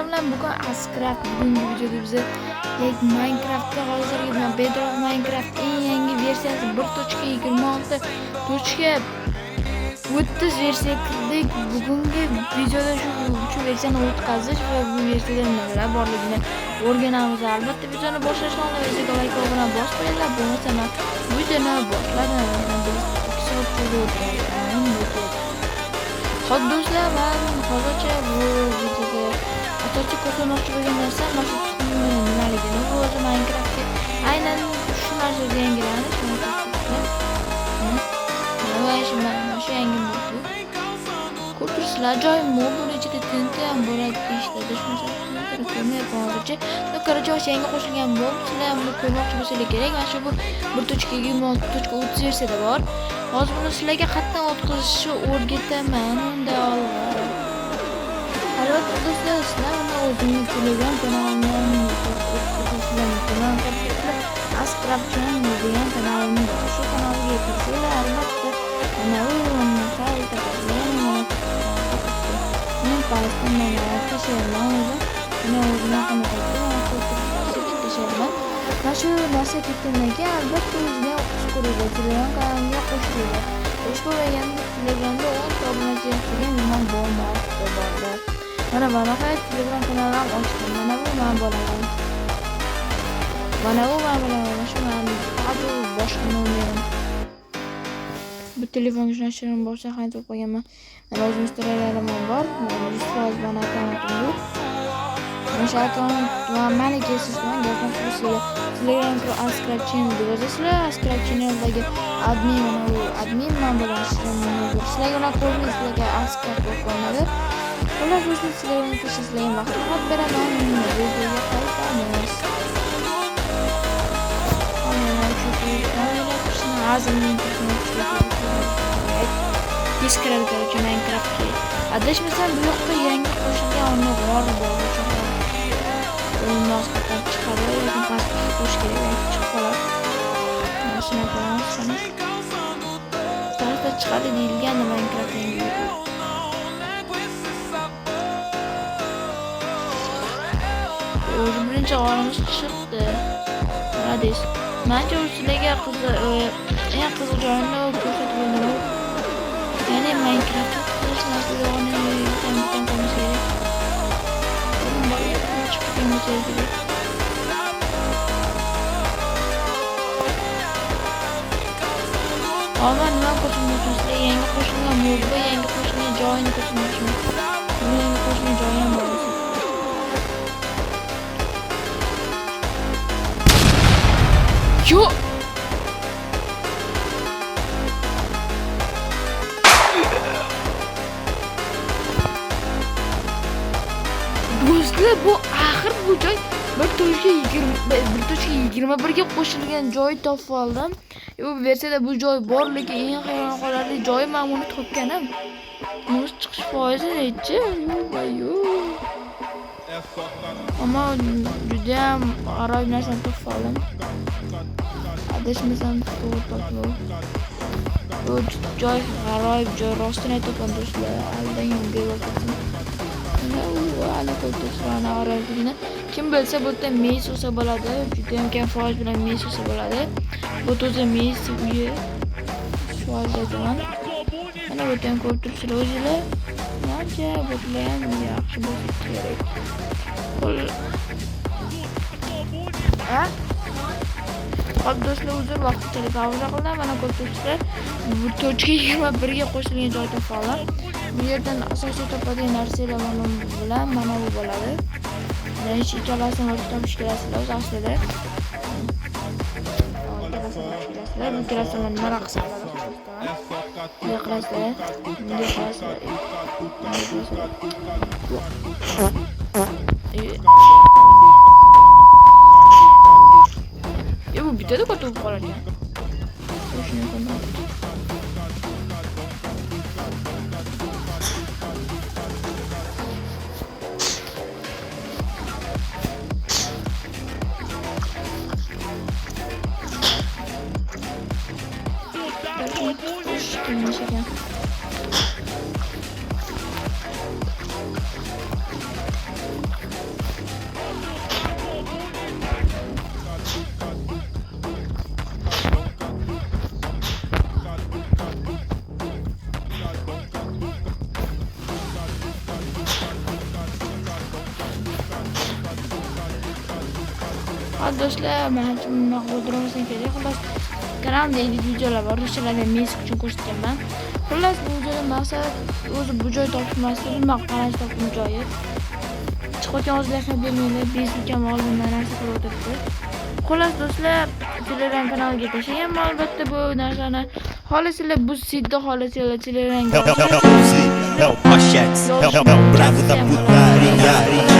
bilan bugun Ascraft bugungi videoda biza Minecraftda hozirgi Bedrock Minecraft eng yangi versiyasi 1.26.30 versiya kirdik. Bugungi videoda shu versiyani o'tkazish va bu versiyada nimalar borligini o'rganamiz. Albatta videoni boshlashdan oldin videoga like va obuna bosib qo'yinglar. Bo'lmasa videoni boshladim. Xo'p do'stlar, men hozircha bu videoda asosiy ko'rsatmoqchi bo'lgan narsa mana shu tuxumni nimaligini, bu o'zi Minecraftga aynan shu narsaga yangilanish. Mana shu yangi mod. Ko'rsatuvchilar joy mod buni ichida TNT ham bo'ladi deyishdi. Hozircha qarajay yangi qo'shilgan mod. Sizlar ham buni ko'rmoqchi bo'lsangiz kerak. Mana shu bu 1.26.30 versiyada bor. Hozir buni sizlarga qatdan o'tkazishni o'rgataman. Unda albatta do'stlar, sizlar uni o'zimning Telegram kanalimdan Ascraft degan kanalimni bor. Shu kanalga kirsanglar albatta mana bu shu narsa ketgandan keyin albatta o'zingizga o'qish ko'radi. Telegram kanalimga qo'shiladi. Qo'shilganda Telegramda 10 ta obunachi degan men bordi. Mana Telegram kanalim ochdim. Mana bu men bo'laman. Mana bu men bo'laman. Shu men faqat boshqa nomerim. Bu telefonga shunashtirib bo'lsa qaytib qo'yaman. Mana o'zim istoriyalarim bor. Yuzfoiz bana akkauntim bu. O'sha akkaunt mani kesishdan gapim sizlar Telegram Ascraft channel deb yozasizlar. Ascraft channeldagi admin mana bu admin men bo'laman. Sizlarga uni ko'rmaysiz, sizlarga Ascraft bo'ladi. Ular o'zini sizlarga ko'rsatishlarga vaqt beraman. Videoga qaytamiz. Teskari ko'ruvchi Minecraftga adashmasam bu yoqda yangi qo'shilgan o'rni bor. O'yinimiz qattiq chiqadi, lekin pastga qo'sh kerak, chiqib qoladi. Mana shuni ko'ramiz. Tarixda chiqadi deyilgan Minecraft yangi. Birinchi g'orimiz chiqdi. Radis. Menimcha sizlarga eng qiziq joyini ko'rsatib o'tdim. Ya'ni Minecraft qilish narsalarni tamom qilish kerak. Hozir nima ko'rsatmoqchimiz? Yangi qo'shilgan modda, yangi qo'shilgan joyini ko'rsatmoqchimiz. Yangi qo'shilgan joyi ham bor. Yo! Do'stlar, bu axir bu joy 1.21 ga qo'shilgan joy topib oldim. Bu versiyada bu joy bor, lekin eng qo'rqinchli joyi men uni topganim. Buni chiqish foizi nechi? Ammo juda ham g'aroyib narsani topib oldim. Adashmasam to'g'ri topdim. Bu joy g'aroyib joy, rostini aytaman do'stlar. Aldayam bevafotim. Kim bilsa bu yerda meys olsa bo'ladi, juda ham kam foiz bilan meys olsa bo'ladi. Bu to'za meys uyi foiz aytaman. Mana bu yerdan ko'rib turibsizlar o'zingizlar. Menimcha bu ham yaxshi bo'lsa kerak. Xo'p do'stlar, uzr vaqtinchalik pauza qildim. Mana ko'rib turibsizlar. Bu 4.21 ga qo'shilgan joy topib oldim. Bu yerdan asosiy topadigan narsalar bilan mana bu bo'ladi. Mana hech ikkalasini o'zi topish kelasizlar o'z aslida. Bu ikkalasini nima qilsa bo'ladi? Bunday qilasizlar. Bu bitadi qotib qoladi. Shuni ko'raman. Hadi do'stlar, mana shu maqbul durmasdan kerak. Xullas, kanalda ilk videolar bor, ruschalarda mensiz uchun ko'rsatganman. Xullas, bu videoda maqsad o'zi bu joy topish emas, nima qarash topgan joyi. Chiqayotgan o'zlarga bermanglar, bezikam oldindan narsa qilib o'tiribdi. Xullas do'stlar, Telegram kanaliga tashlaganman albatta bu narsani. Xohlasizlar bu sidda xohlasizlar Telegramga Help, Osheks. Help, bravo da putaria.